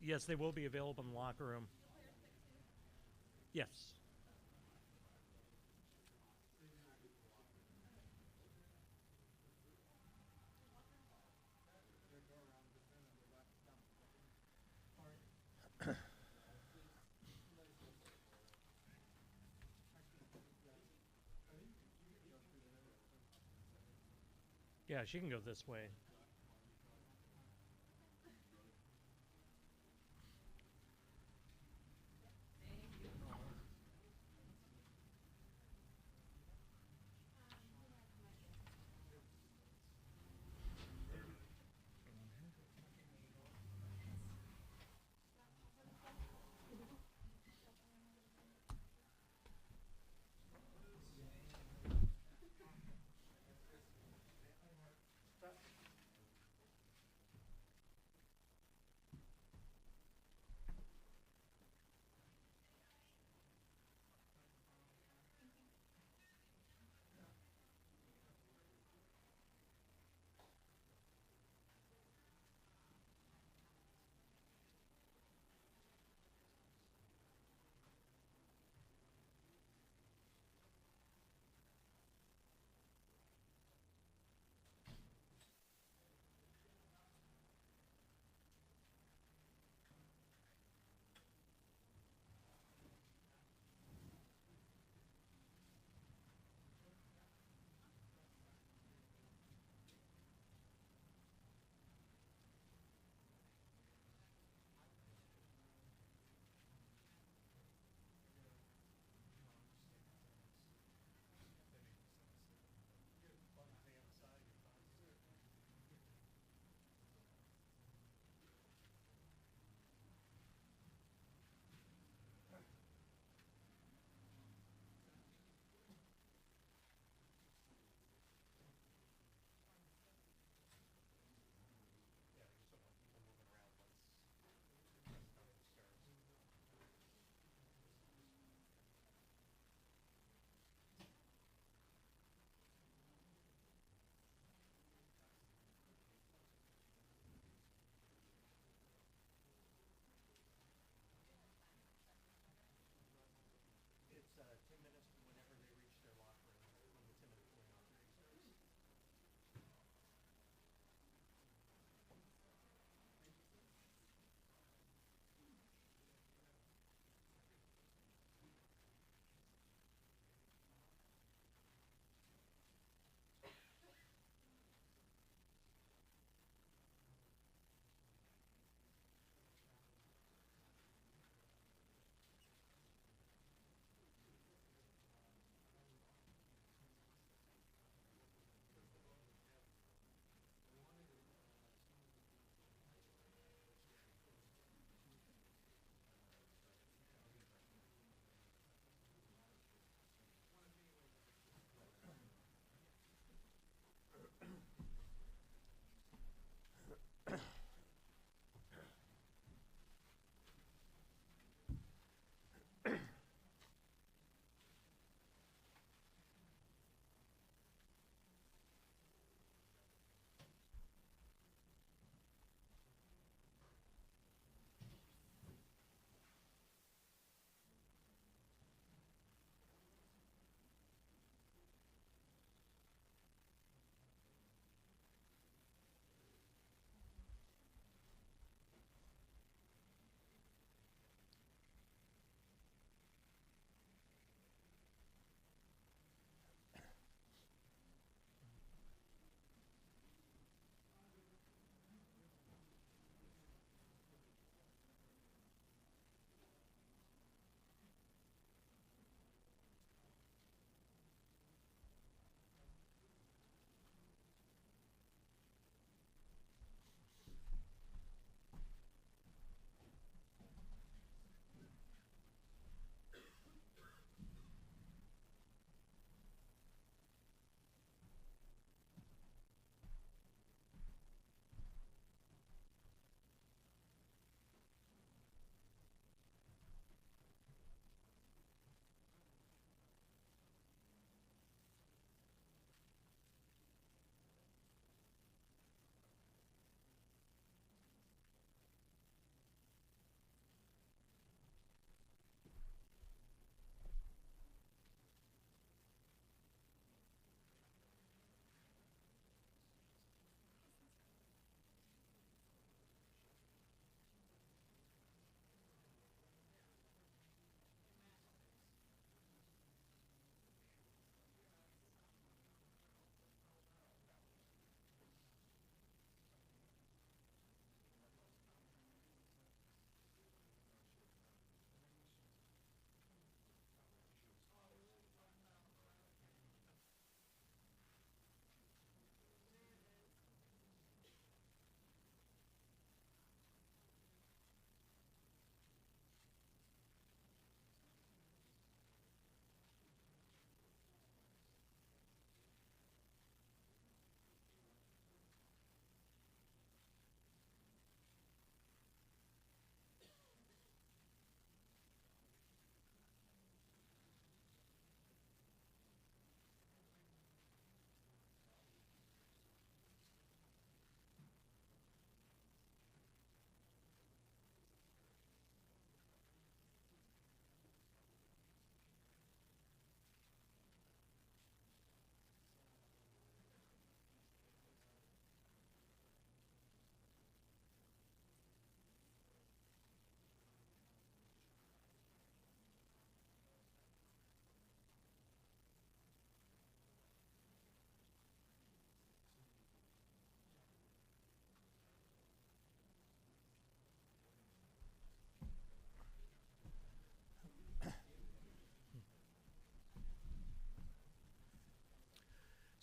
Yes, they will be available in the locker room. Yes. Yeah, she can go this way.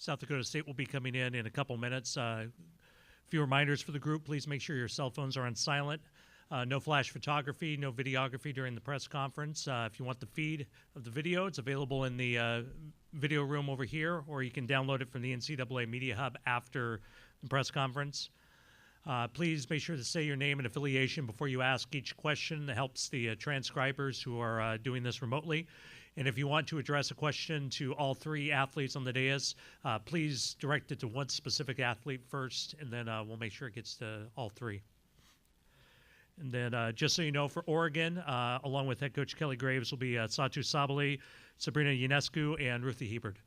South Dakota State will be coming in a couple minutes. A few reminders for the group. Please make sure your cell phones are on silent. No flash photography, no videography during the press conference. If you want the feed of the video, it's available in the video room over here, or you can download it from the NCAA Media Hub after the press conference. Please make sure to say your name and affiliation before you ask each question. It helps the transcribers who are doing this remotely. And if you want to address a question to all three athletes on the dais, please direct it to one specific athlete first, and then we'll make sure it gets to all three. And then just so you know, for Oregon, along with head coach Kelly Graves, will be Satu Sabali, Sabrina Ionescu, and Ruthie Hebert.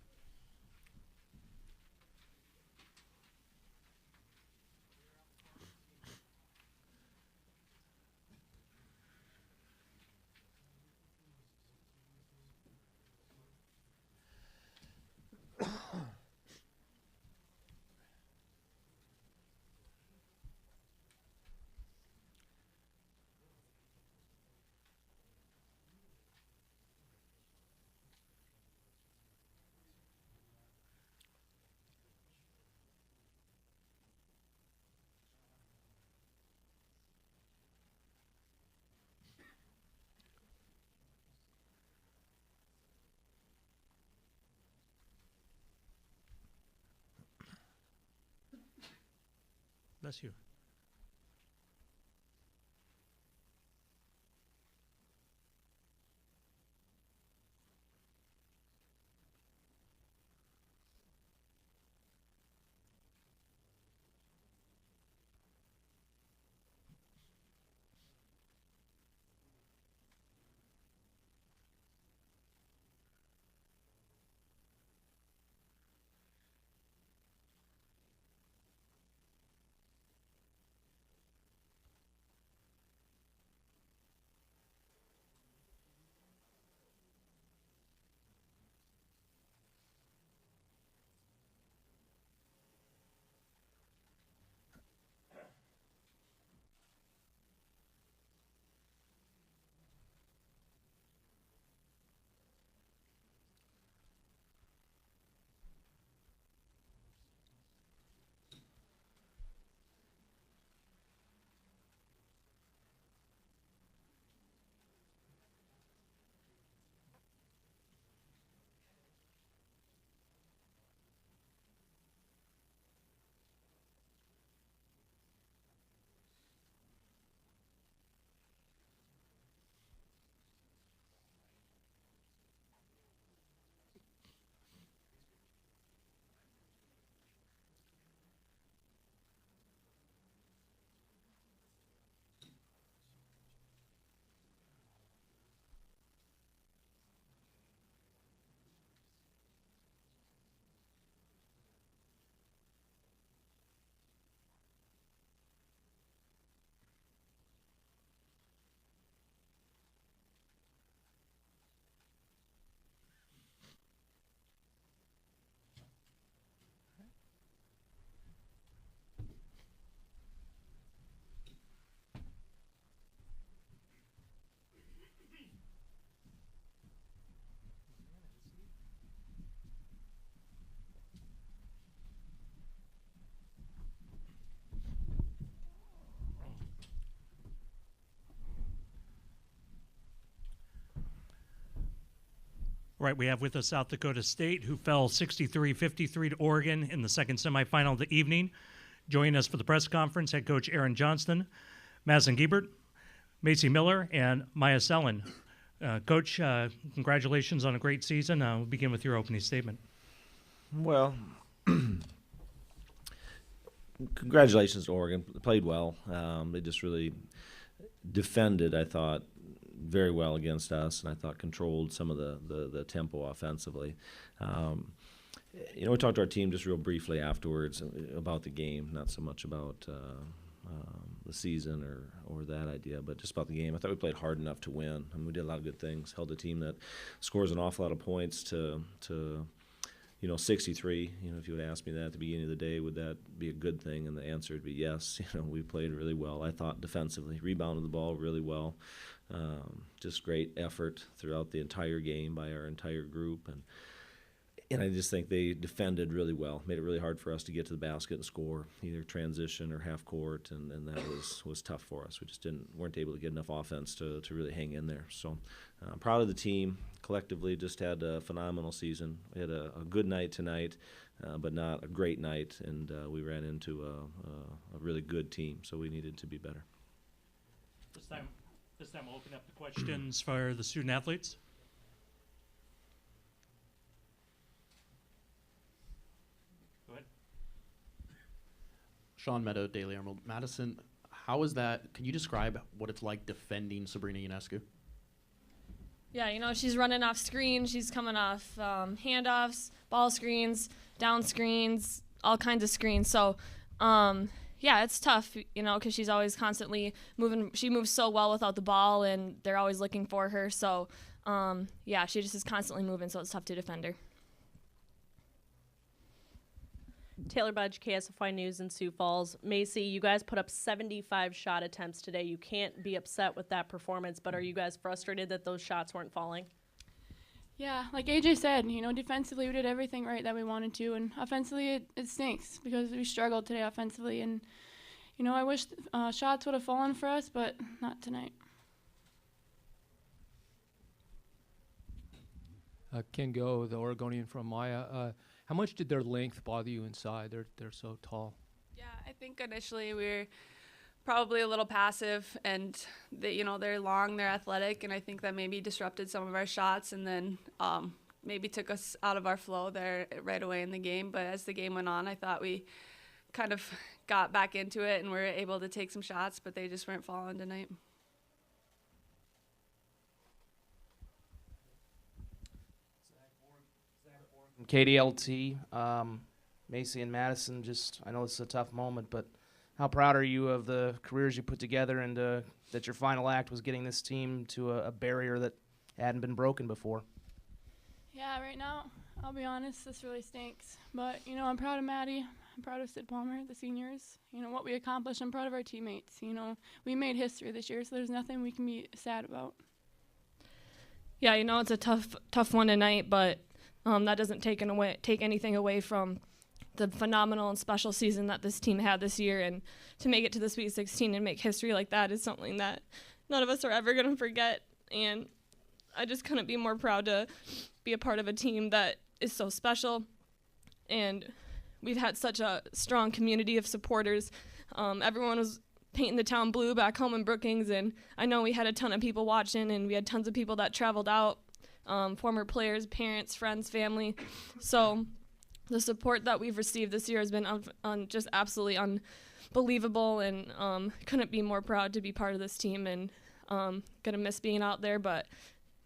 Bless you. Right, we have with us South Dakota State, who fell 63-53 to Oregon in the second semifinal of the evening. Joining us for the press conference, head coach Aaron Johnston, Madison Giebert, Macy Miller, and Maya Sellen. Coach, congratulations on a great season. We'll begin with your opening statement. Well, congratulations to Oregon. They played well. They just really defended, I thought, very well against us, and I thought controlled some of the tempo offensively. We talked to our team just real briefly afterwards about the game, not so much about the season or that idea, but just about the game. I thought we played hard enough to win. I mean, we did a lot of good things. Held a team that scores an awful lot of points to 63. If you would ask me that at the beginning of the day, would that be a good thing? And the answer would be yes. We played really well. I thought defensively, rebounded the ball really well. Just great effort throughout the entire game by our entire group. And And I just think they defended really well, made it really hard for us to get to the basket and score, either transition or half court, and that was tough for us. We just weren't able to get enough offense to really hang in there. So I'm proud of the team. Collectively just had a phenomenal season. We had a good night tonight, but not a great night, and we ran into a really good team, so we needed to be better. This time we'll open up the questions for the student athletes. Sean Meadow, Daily Emerald. Madison, how is that? Can you describe what it's like defending Sabrina Ionescu? Yeah, she's running off screens. She's coming off handoffs, ball screens, down screens, all kinds of screens. So, yeah, it's tough, because she's always constantly moving. She moves so well without the ball, and they're always looking for her. So, yeah, she just is constantly moving, so it's tough to defend her. Taylor Budge, KSFY News in Sioux Falls. Macy, you guys put up 75 shot attempts today. You can't be upset with that performance, but are you guys frustrated that those shots weren't falling? Yeah, like AJ said, defensively we did everything right that we wanted to, and offensively it stinks because we struggled today offensively, and, I wish shots would have fallen for us, but not tonight. Ken Go, the Oregonian from Maya. How much did their length bother you inside? They're so tall. Yeah, I think initially we were probably a little passive, and they're long, they're athletic, and I think that maybe disrupted some of our shots, and then maybe took us out of our flow there right away in the game. But as the game went on, I thought we kind of got back into it and were able to take some shots, but they just weren't falling tonight. KDLT, Macy and Madison, I know it's a tough moment, but how proud are you of the careers you put together, and that your final act was getting this team to a barrier that hadn't been broken before? Yeah, right now, I'll be honest, this really stinks. But, I'm proud of Maddie. I'm proud of Sid Palmer, the seniors. What we accomplished. I'm proud of our teammates. We made history this year, so there's nothing we can be sad about. Yeah, it's a tough one tonight, but that doesn't take anything away from the phenomenal and special season that this team had this year. And to make it to the Sweet 16 and make history like that is something that none of us are ever going to forget. And I just couldn't be more proud to be a part of a team that is so special. And we've had such a strong community of supporters. Everyone was painting the town blue back home in Brookings, and I know we had a ton of people watching, and we had tons of people that traveled out. Former players, parents, friends, family. So the support that we've received this year has been just absolutely unbelievable, and couldn't be more proud to be part of this team, and gonna miss being out there, but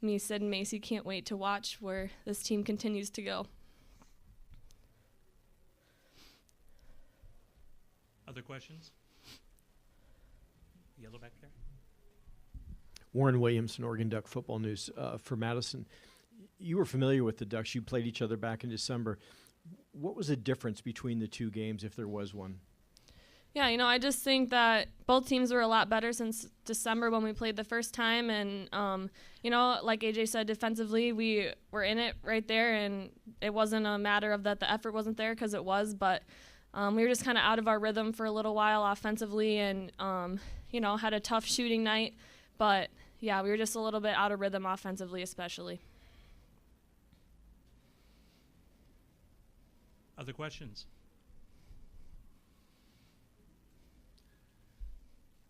me, Sid, and Macy can't wait to watch where this team continues to go. Other questions? Yellow back there. Warren Williamson, Oregon Duck Football News. For Madison, you were familiar with the Ducks. You played each other back in December. What was the difference between the two games, if there was one? Yeah, I just think that both teams were a lot better since December when we played the first time. And, like AJ said, defensively, we were in it right there. And it wasn't a matter of that the effort wasn't there, because it was. But we were just kind of out of our rhythm for a little while offensively, and, had a tough shooting night. But, yeah, we were just a little bit out of rhythm offensively especially. Other questions?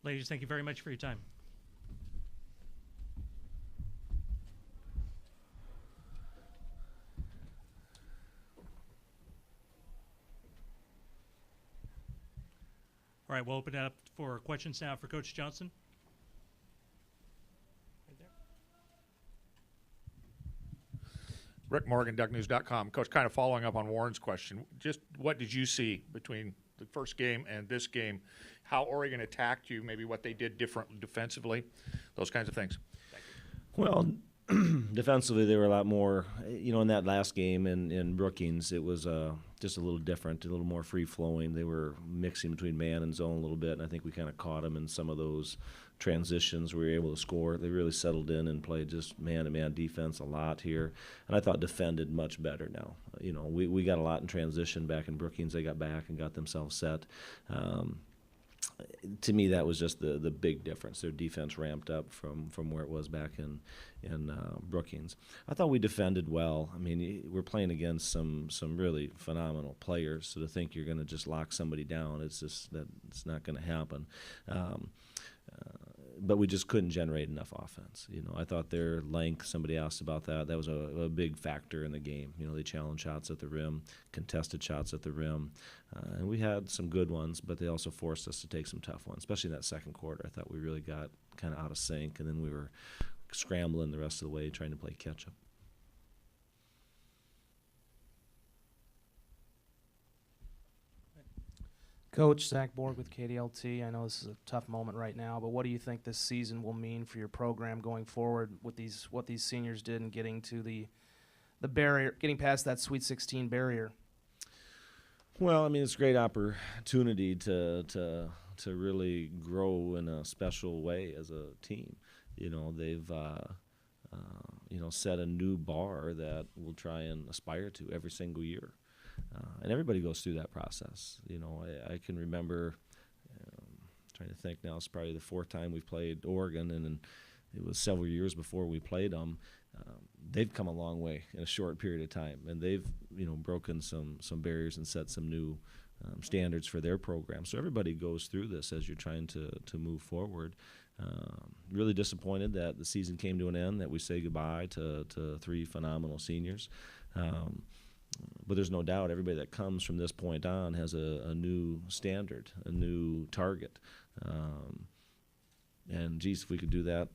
Ladies, thank you very much for your time. All right, we'll open it up for questions now for Coach Johnston. Right there. Rick Morgan, DuckNews.com. Coach, kind of following up on Warren's question, just what did you see between the first game and this game? How Oregon attacked you, maybe what they did differently defensively, those kinds of things. Well, defensively, they were a lot more, in that last game in Brookings, it was just a little different, a little more free-flowing. They were mixing between man and zone a little bit, and I think we kind of caught them in some of those transitions where we were able to score. They really settled in and played just man-to-man defense a lot here, and I thought defended much better now. We got a lot in transition back in Brookings. They got back and got themselves set. To me, that was just the big difference. Their defense ramped up from where it was back in Brookings. I thought we defended well. I mean, we're playing against some really phenomenal players, so to think you're going to just lock somebody down, it's not going to happen. But we just couldn't generate enough offense. I thought their length, somebody asked about that. That was a big factor in the game. They challenged shots at the rim, contested shots at the rim. And we had some good ones, but they also forced us to take some tough ones, especially in that second quarter. I thought we really got kind of out of sync, and then we were scrambling the rest of the way trying to play catch-up. Coach Zach Borg with KDLT. I know this is a tough moment right now, but what do you think this season will mean for your program going forward with what these seniors did in getting to the barrier, getting past that Sweet 16 barrier? Well, I mean, it's a great opportunity to really grow in a special way as a team. They've set a new bar that we'll try and aspire to every single year. And everybody goes through that process. I can remember, trying to think now, it's probably the fourth time we've played Oregon, and it was several years before we played them. They've come a long way in a short period of time, and they've broken some barriers and set some new standards for their program. So everybody goes through this as you're trying to move forward. Really disappointed that the season came to an end, that we say goodbye to three phenomenal seniors. But there's no doubt everybody that comes from this point on has a new standard, a new target. And, geez, if we could do that,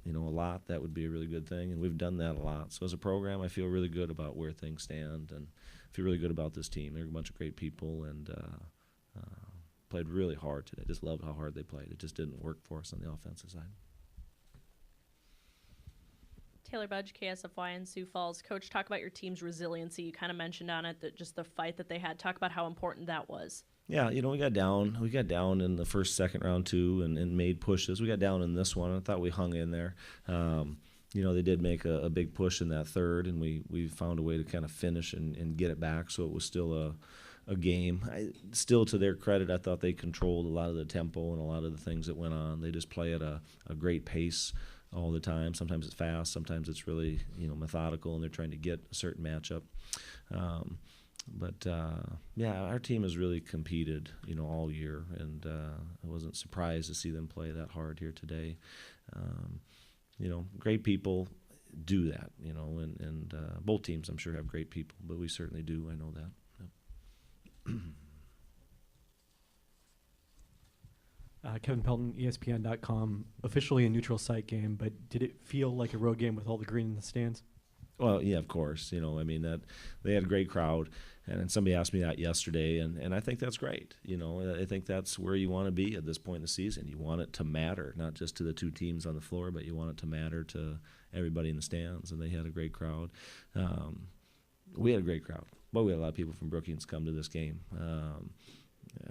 a lot, that would be a really good thing. And we've done that a lot. So as a program, I feel really good about where things stand and feel really good about this team. They're a bunch of great people and played really hard today. Just loved how hard they played. It just didn't work for us on the offensive side. Taylor Budge, KSFY in Sioux Falls. Coach, talk about your team's resiliency. You kind of mentioned on it that just the fight that they had. Talk about how important that was. Yeah, we got down. We got down in the second round too, and made pushes. We got down in this one. I thought we hung in there. They did make a big push in that third, and we found a way to kind of finish and get it back. So it was still a game. Still, to their credit, I thought they controlled a lot of the tempo and a lot of the things that went on. They just play at a great pace all the time. Sometimes it's fast, sometimes it's really methodical, and they're trying to get a certain matchup. But our team has really competed all year, and I wasn't surprised to see them play that hard here today. Great people do that, and both teams I'm sure have great people, but we certainly do. I know that. Yep. Kevin Pelton, ESPN.com. Officially a neutral site game, but did it feel like a road game with all the green in the stands? Well, yeah, of course. That they had a great crowd, and somebody asked me that yesterday, and I think that's great. I think that's where you want to be at this point in the season. You want it to matter, not just to the two teams on the floor, but you want it to matter to everybody in the stands, and they had a great crowd. We had a great crowd. Well, we had a lot of people from Brookings come to this game.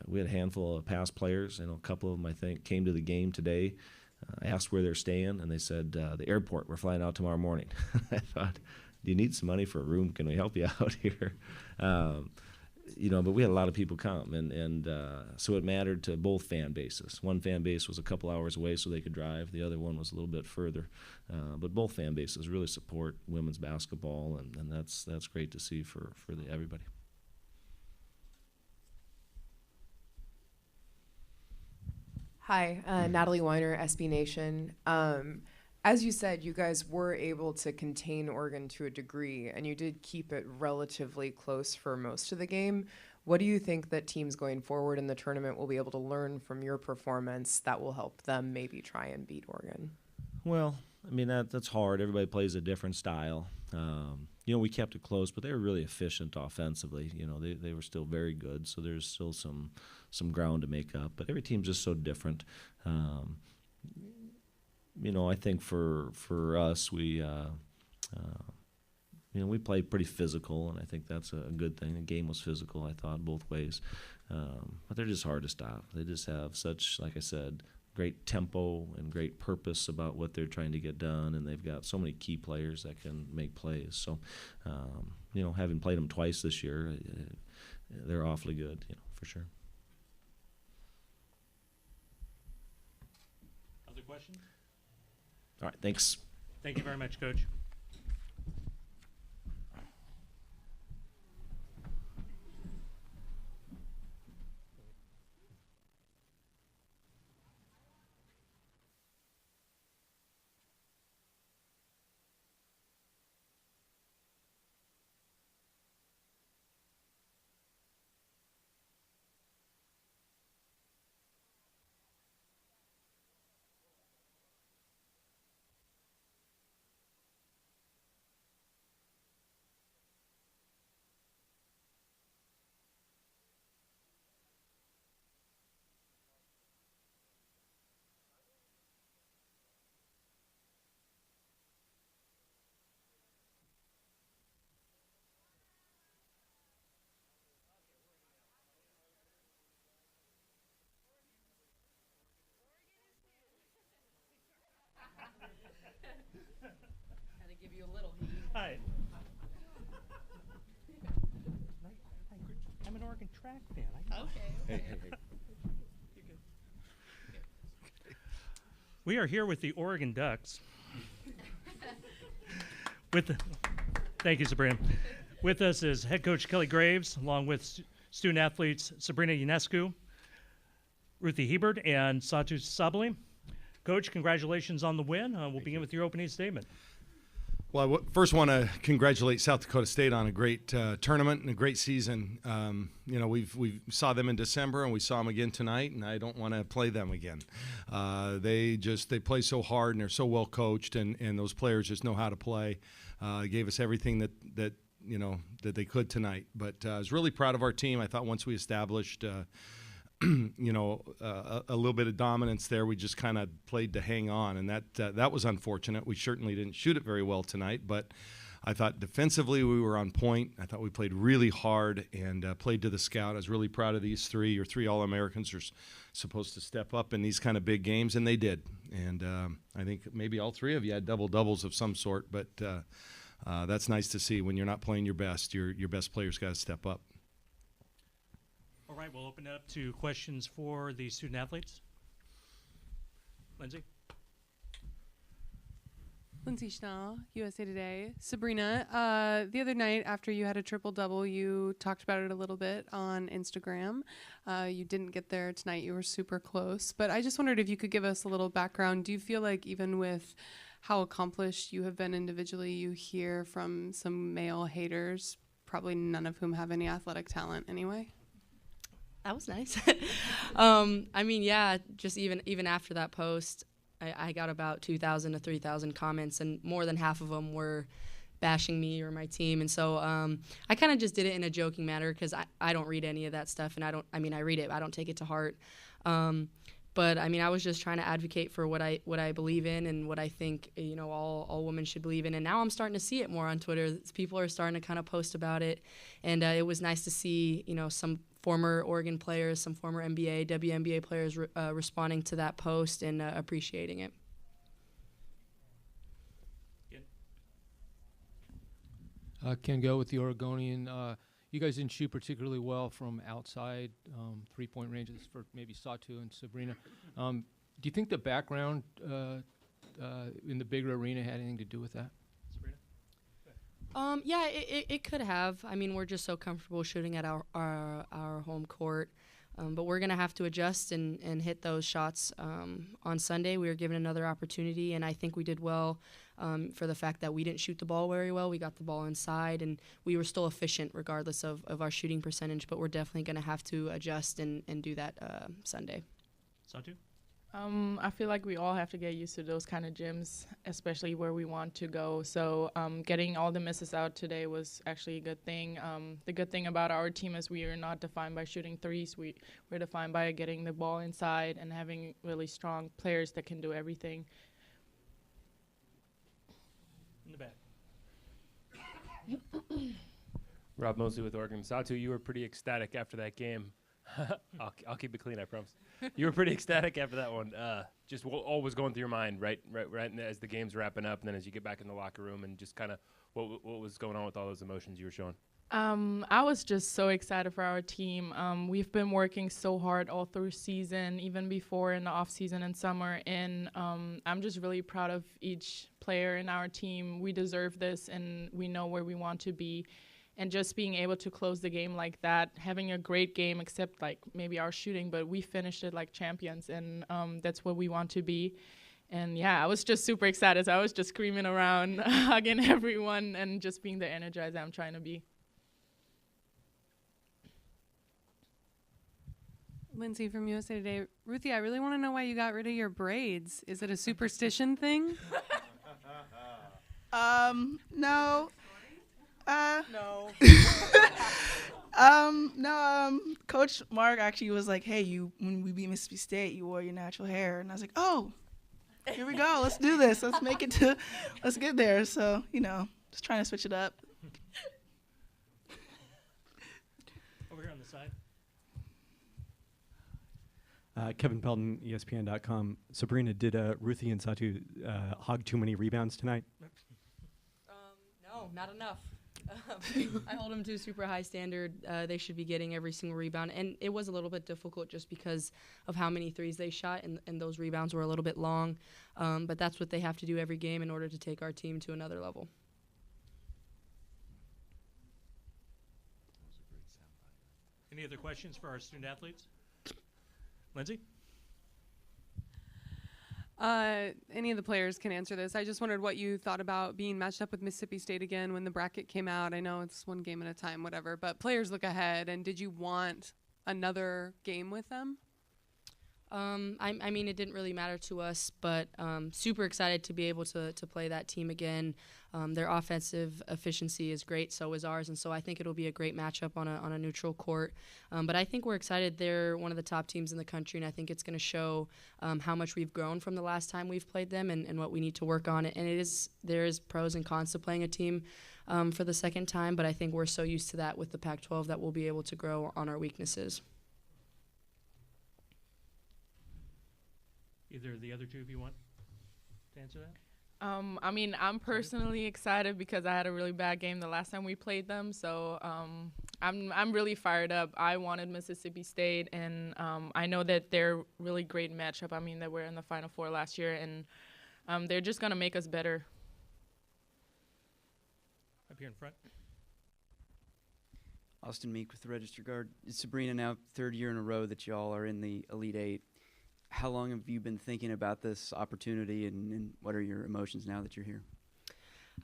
We had a handful of past players. A couple of them, I think, came to the game today. I asked where they're staying, and they said, the airport. We're flying out tomorrow morning. I thought, do you need some money for a room? Can we help you out here? But we had a lot of people come, and so it mattered to both fan bases. One fan base was a couple hours away, so they could drive. The other one was a little bit further. But both fan bases really support women's basketball, and that's great to see for everybody. Hi, Natalie Weiner, SB Nation. As you said, you guys were able to contain Oregon to a degree, and you did keep it relatively close for most of the game. What do you think that teams going forward in the tournament will be able to learn from your performance that will help them maybe try and beat Oregon? Well, that's hard. Everybody plays a different style. We kept it close, but they were really efficient offensively. They were still very good, so there's still some ground to make up. But every team's just so different. I think for us, we we played pretty physical, and I think that's a good thing. The game was physical, I thought, both ways. But they're just hard to stop. They just have such, like I said, great tempo and great purpose about what they're trying to get done, and they've got so many key players that can make plays. So, having played them twice this year, they're awfully good, for sure. Other questions? All right, thanks. Thank you very much, Coach. Had to give you a little heat. Hi. I'm an Oregon track fan. Okay. We are here with the Oregon Ducks. Thank you, Sabrina. With us is head coach Kelly Graves, along with student athletes Sabrina Ionescu, Ruthie Hebert, and Satu Sabali. Coach, congratulations on the win. We'll begin with your opening statement. Well, I first want to congratulate South Dakota State on a great tournament and a great season. We saw them in December and we saw them again tonight, and I don't want to play them again. They play so hard and they're so well coached, and those players just know how to play. They gave us everything that they could tonight. But I was really proud of our team. I thought once we established a little bit of dominance there, we just kind of played to hang on, and that was unfortunate. We certainly didn't shoot it very well tonight, but I thought defensively we were on point. I thought we played really hard and played to the scout. I was really proud of these three. Your three All-Americans are supposed to step up in these kind of big games, and they did. And I think maybe all three of you had double-doubles of some sort, but that's nice to see. When you're not playing your best, your best players got to step up. All right, we'll open it up to questions for the student athletes. Lindsay? Lindsay Schnall, USA Today. Sabrina, the other night after you had a triple-double, you talked about it a little bit on Instagram. You didn't get there tonight. You were super close. But I just wondered if you could give us a little background. Do you feel like even with how accomplished you have been individually, you hear from some male haters, probably none of whom have any athletic talent anyway? That was nice. Just even after that post, I got about 2,000 to 3,000 comments, and more than half of them were bashing me or my team. And so I kind of just did it in a joking manner because I don't read any of that stuff, and I read it, I don't take it to heart. But I was just trying to advocate for what I believe in and what I think all women should believe in. And now I'm starting to see it more on Twitter. People are starting to kind of post about it, and it was nice to see some former Oregon players, some former NBA, WNBA players responding to that post and appreciating it. Ken Go with the Oregonian. You guys didn't shoot particularly well from outside three-point ranges for maybe Satu and Sabrina. Do you think the background in the bigger arena had anything to do with that? It could have. We're just so comfortable shooting at our home court. But we're going to have to adjust and hit those shots on Sunday. We were given another opportunity, and I think we did well for the fact that we didn't shoot the ball very well. We got the ball inside, and we were still efficient regardless of our shooting percentage. But we're definitely going to have to adjust and do that Sunday. Satu? I feel like we all have to get used to those kind of gyms, especially where we want to go. So getting all the misses out today was actually a good thing. The good thing about our team is we are not defined by shooting threes. We're defined by getting the ball inside and having really strong players that can do everything. In the back. Rob Mosley with Oregon. Satu, you were pretty ecstatic after that game. I'll keep it clean, I promise. You were pretty ecstatic after that one. Just what was going through your mind, right as the game's wrapping up, and then as you get back in the locker room, and just kind of what was going on with all those emotions you were showing? I was just so excited for our team. We've been working so hard all through season, even before in the off season and summer, and I'm just really proud of each player in our team. We deserve this, and we know where we want to be. And just being able to close the game like that, having a great game, except like maybe our shooting, but we finished it like champions, and that's what we want to be. And yeah, I was just super excited. So I was just screaming around, hugging everyone, and just being the energizer I'm trying to be. Lindsay from USA Today. Ruthie, I really want to know why you got rid of your braids. Is it a superstition thing? No. No. No. Coach Mark actually was like, "Hey, when we beat Mississippi State, you wore your natural hair," and I was like, "Oh, here we go. Let's do this. Let's get there." So, just trying to switch it up. Over here on the side. Kevin Pelton, ESPN.com. Sabrina, did Ruthie and Satu hog too many rebounds tonight? No, not enough. I hold them to a super high standard. They should be getting every single rebound. And it was a little bit difficult just because of how many threes they shot, and those rebounds were a little bit long. But that's what they have to do every game in order to take our team to another level. Any other questions for our student athletes? Lindsay? Any of the players can answer this. I just wondered what you thought about being matched up with Mississippi State again when the bracket came out. I know it's one game at a time, whatever, but players look ahead. And did you want another game with them? I mean, it didn't really matter to us, but super excited to be able to play that team again. Their offensive efficiency is great, so is ours, and so I think it'll be a great matchup on a neutral court. But I think we're excited. They're one of the top teams in the country, and I think it's going to show how much we've grown from the last time we've played them and what we need to work on. And there is pros and cons to playing a team for the second time, but I think we're so used to that with the Pac-12 that we'll be able to grow on our weaknesses. Either of the other two, if you want to answer that. I mean, I'm personally excited because I had a really bad game the last time we played them. So I'm really fired up. I wanted Mississippi State, and I know that they're really great matchup. I mean, they were in the Final Four last year, and they're just going to make us better. Up here in front. Austin Meek with the Register Guard. Sabrina, now third year in a row that y'all are in the Elite Eight. How long have you been thinking about this opportunity, and what are your emotions now that you're here?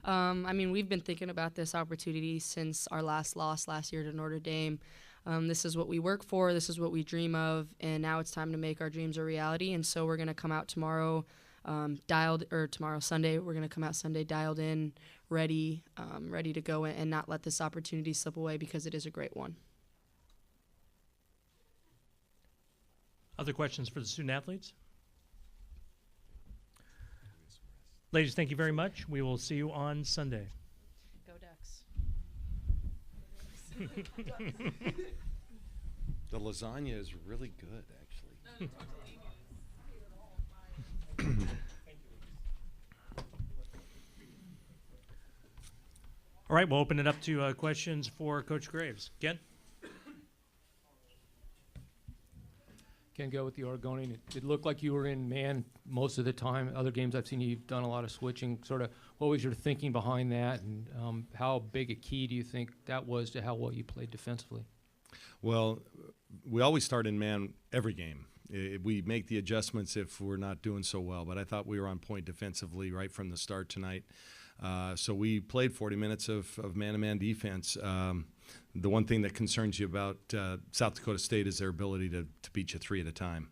I mean, we've been thinking about this opportunity since our last loss last year to Notre Dame. This is what we work for. This is what we dream of, and now it's time to make our dreams a reality. And so we're going to come out tomorrow, tomorrow Sunday. We're going to come out Sunday dialed in, ready to go, and not let this opportunity slip away because it is a great one. Other questions for the student athletes? Ladies, thank you very much. We will see you on Sunday. Go Ducks. The lasagna is really good, actually. All right, we'll open it up to questions for Coach Graves. Ken? Can go with the Oregonian. It looked like you were in man most of the time. Other games I've seen you've done a lot of switching. Sort of, what was your thinking behind that, and how big a key do you think that was to how well you played defensively? Well, we always start in man every game. We make the adjustments if we're not doing so well, but I thought we were on point defensively right from the start tonight. So we played 40 minutes of man-to-man defense. The one thing that concerns you about South Dakota State is their ability to beat you three at a time.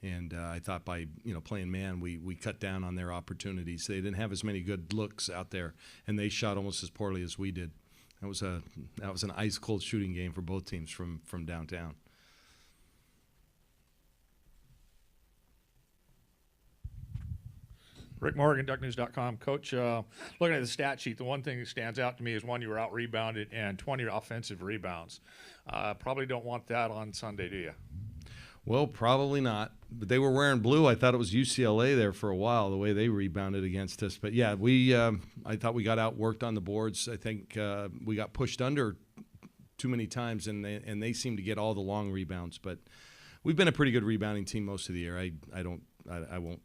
And I thought by playing man, we cut down on their opportunities. They didn't have as many good looks out there, and they shot almost as poorly as we did. That was an ice-cold shooting game for both teams from downtown. Rick Morgan, DuckNews.com. Coach, looking at the stat sheet, the one thing that stands out to me is, one, you were out-rebounded and 20 offensive rebounds. Probably don't want that on Sunday, do you? Well, probably not. But they were wearing blue. I thought it was UCLA there for a while, the way they rebounded against us. But, yeah, I thought we got outworked on the boards. I think we got pushed under too many times, and they seemed to get all the long rebounds. But we've been a pretty good rebounding team most of the year. I won't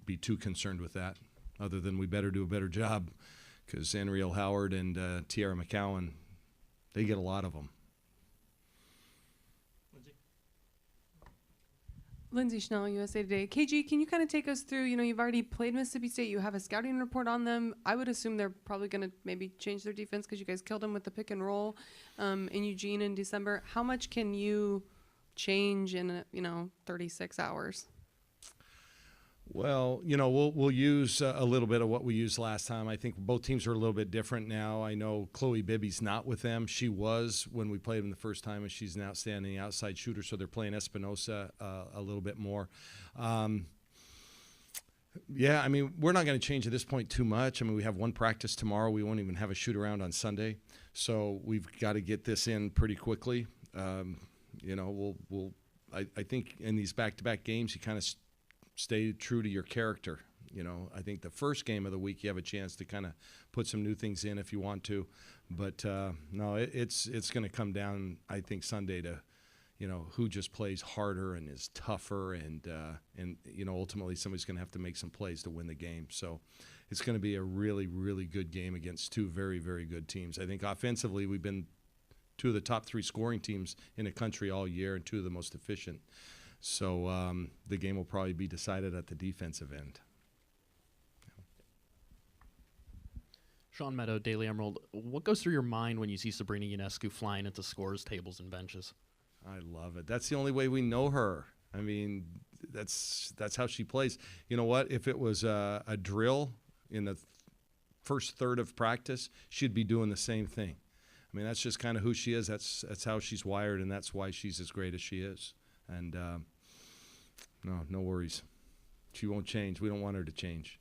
be too concerned with that, other than we better do a better job, because Anriel Howard and Tiara McCowan, they get a lot of them. Lindsay Schnell, USA Today. KG, can you kind of take us through, you've already played Mississippi State. You have a scouting report on them. I would assume they're probably going to maybe change their defense because you guys killed them with the pick and roll in Eugene in December. How much can you change in, 36 hours? Well, we'll use a little bit of what we used last time. I think both teams are a little bit different now. I know Chloe Bibby's not with them. She was when we played them the first time, and she's an outstanding outside shooter, so they're playing Espinosa a little bit more. Yeah, we're not going to change at this point too much. We have one practice tomorrow. We won't even have a shoot-around on Sunday, so we've got to get this in pretty quickly. I think in these back-to-back games, you kind of stay true to your character. I think the first game of the week you have a chance to kind of put some new things in if you want to, but no, it's going to come down, I think, Sunday to who just plays harder and is tougher, and ultimately somebody's going to have to make some plays to win the game. So it's going to be a really, really good game against two very, very good teams. I think offensively we've been two of the top 3 scoring teams in the country all year, and two of the most efficient. So the game will probably be decided at the defensive end. Sean Meadow, Daily Emerald. What goes through your mind when you see Sabrina Ionescu flying into scores tables and benches? I love it. That's the only way we know her. That's how she plays. You know what? If it was a drill in the first third of practice, she'd be doing the same thing. That's just kind of who she is. That's how she's wired, and that's why she's as great as she is. And no worries. She won't change. We don't want her to change.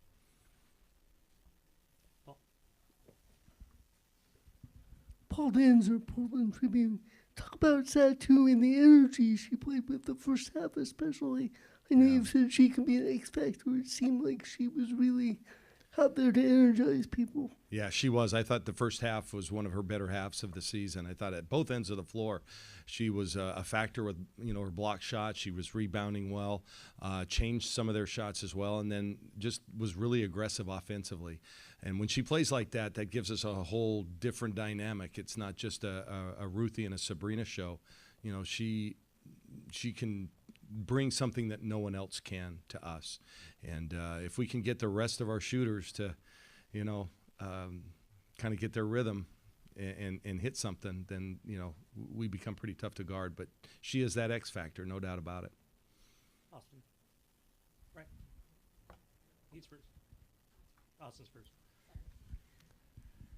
Paul Danzer, Portland Tribune. Talk about Satu and the energy she played with the first half especially. I know you've said she can be an X factor. It seemed like she was really out there to energize people. Yeah, she was. I thought the first half was one of her better halves of the season. I thought at both ends of the floor, she was a factor with her block shots. She was rebounding well, changed some of their shots as well, and then just was really aggressive offensively. And when she plays like that, that gives us a whole different dynamic. It's not just a Ruthie and a Sabrina show. She can bring something that no one else can to us. And if we can get the rest of our shooters to, kind of get their rhythm and hit something, then, we become pretty tough to guard. But she is that X factor, no doubt about it. Austin. Right. He's first. Austin's first.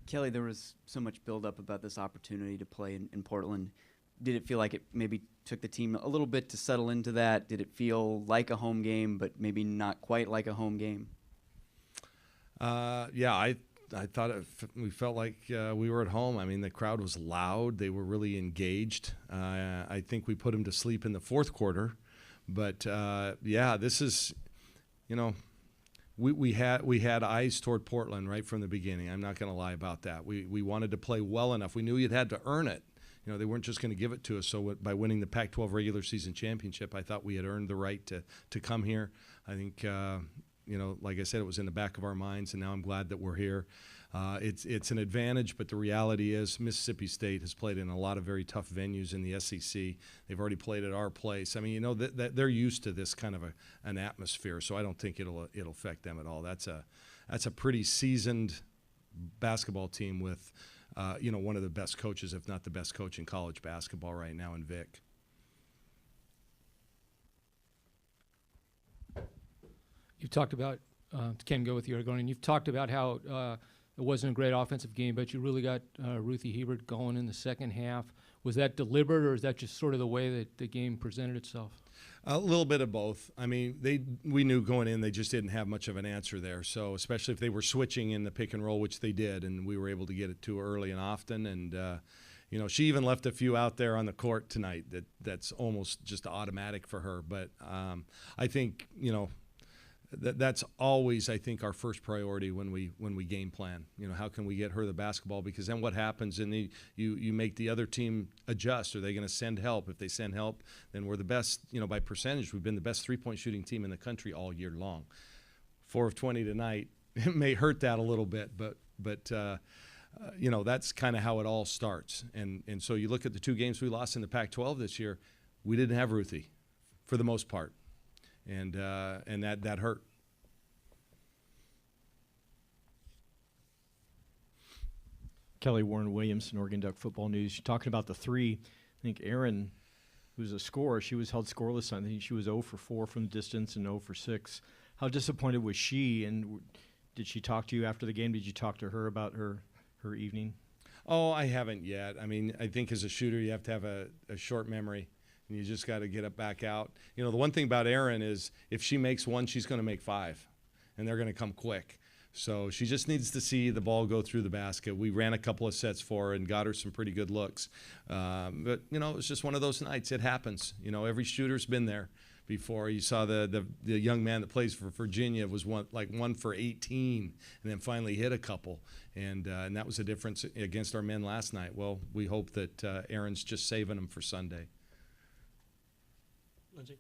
Kelly, there was so much buildup about this opportunity to play in Portland. Did it feel like it maybe took the team a little bit to settle into that? Did it feel like a home game, but maybe not quite like a home game? Yeah, I thought we felt like we were at home. The crowd was loud. They were really engaged. I think we put them to sleep in the fourth quarter. But, yeah, this is, we had eyes toward Portland right from the beginning. I'm not going to lie about that. We wanted to play well enough. We knew you'd had to earn it. They weren't just going to give it to us. So by winning the Pac-12 regular season championship, I thought we had earned the right to come here. I think, like I said, it was in the back of our minds, and now I'm glad that we're here. It's an advantage, but the reality is Mississippi State has played in a lot of very tough venues in the SEC. They've already played at our place. They're used to this kind of an atmosphere, so I don't think it'll affect them at all. That's a pretty seasoned basketball team with one of the best coaches, if not the best coach in college basketball right now in Vic. You've talked about, Ken, go with the Oregonian. You've talked about how It wasn't a great offensive game, but you really got Ruthie Hebert going in the second half. Was that deliberate, or is that just sort of the way that the game presented itself? A little bit of both. I mean, we knew going in they just didn't have much of an answer there. So especially if they were switching in the pick and roll, which they did, and we were able to get it to her early and often. And you know, she even left a few out there on the court tonight that's almost just automatic for her. But I think, you know, that's always, I think, our first priority when we game plan. You know, how can we get her the basketball? Because then what happens? And you make the other team adjust. Are they going to send help? If they send help, then we're the best. You know, by percentage, we've been the best 3-point shooting team in the country all year long. 4 of 20 tonight. It may hurt that a little bit, but you know, that's kind of how it all starts. And so you look at the 2 games we lost in the Pac-12 this year. We didn't have Ruthie, for the most part. And that hurt. Kelly Warren Williamson, Oregon Duck Football News. You're talking about the 3. I think Erin, who's a scorer, she was held scoreless. I think she was 0 for 4 from distance and 0 for 6. How disappointed was she? And did she talk to you after the game? Did you talk to her about her evening? Oh, I haven't yet. I mean, I think as a shooter, you have to have a short memory. And you just got to get it back out. You know, the one thing about Erin is if she makes 1, she's going to make 5, and they're going to come quick. So she just needs to see the ball go through the basket. We ran a couple of sets for her and got her some pretty good looks. But, you know, it was just one of those nights. It happens. You know, every shooter's been there before. You saw the young man that plays for Virginia was 1 for 18 and then finally hit a couple. And that was the difference against our men last night. Well, we hope that Erin's just saving them for Sunday. Lindsay.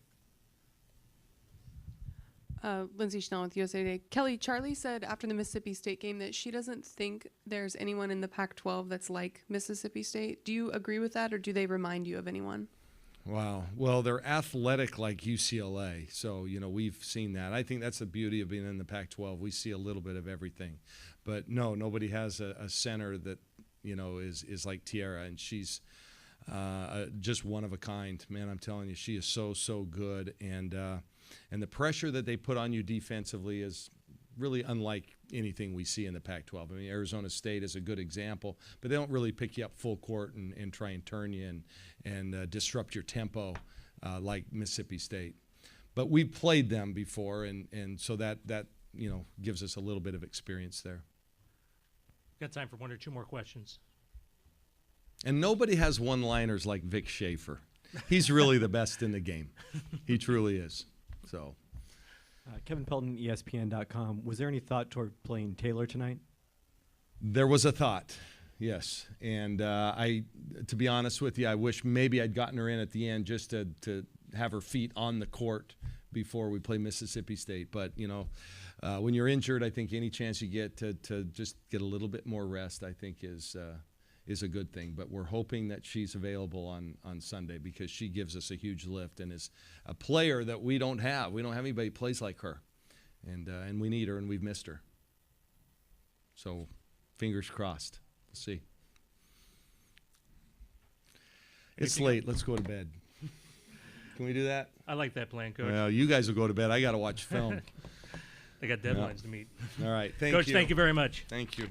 Lindsay Schnell with USA Today. Kelly, Charlie said after the Mississippi State game that she doesn't think there's anyone in the Pac-12 that's like Mississippi State. Do you agree with that, or do they remind you of anyone? Wow. Well, they're athletic like UCLA, so, you know, we've seen that. I think that's the beauty of being in the Pac-12. We see a little bit of everything. But, no, nobody has a center that, you know, is like Tiara, and she's just one of a kind. Man, I'm telling you, she is so good. And the pressure that they put on you defensively is really unlike anything we see in the Pac-12. I mean, Arizona State is a good example, but they don't really pick you up full court and try and turn you and disrupt your tempo like Mississippi State. But we've played them before, and so that you know, gives us a little bit of experience there. Got time for 1 or 2 more questions. And nobody has one-liners like Vic Schaefer. He's really the best in the game. He truly is. So, Kevin Pelton, ESPN.com. Was there any thought toward playing Taylor tonight? There was a thought, yes. And to be honest with you, I wish maybe I'd gotten her in at the end just to have her feet on the court before we play Mississippi State. But, you know, when you're injured, I think any chance you get to just get a little bit more rest, I think is a good thing. But we're hoping that she's available on Sunday because she gives us a huge lift and is a player that we don't have. We don't have anybody who plays like her. And we need her, and we've missed her. So fingers crossed. We'll see. It's late. Let's go to bed. Can we do that? I like that plan, Coach. Well, you guys will go to bed. I got to watch film. They got deadlines to meet. All right. Thank Coach, you. thank you very much. Thank you.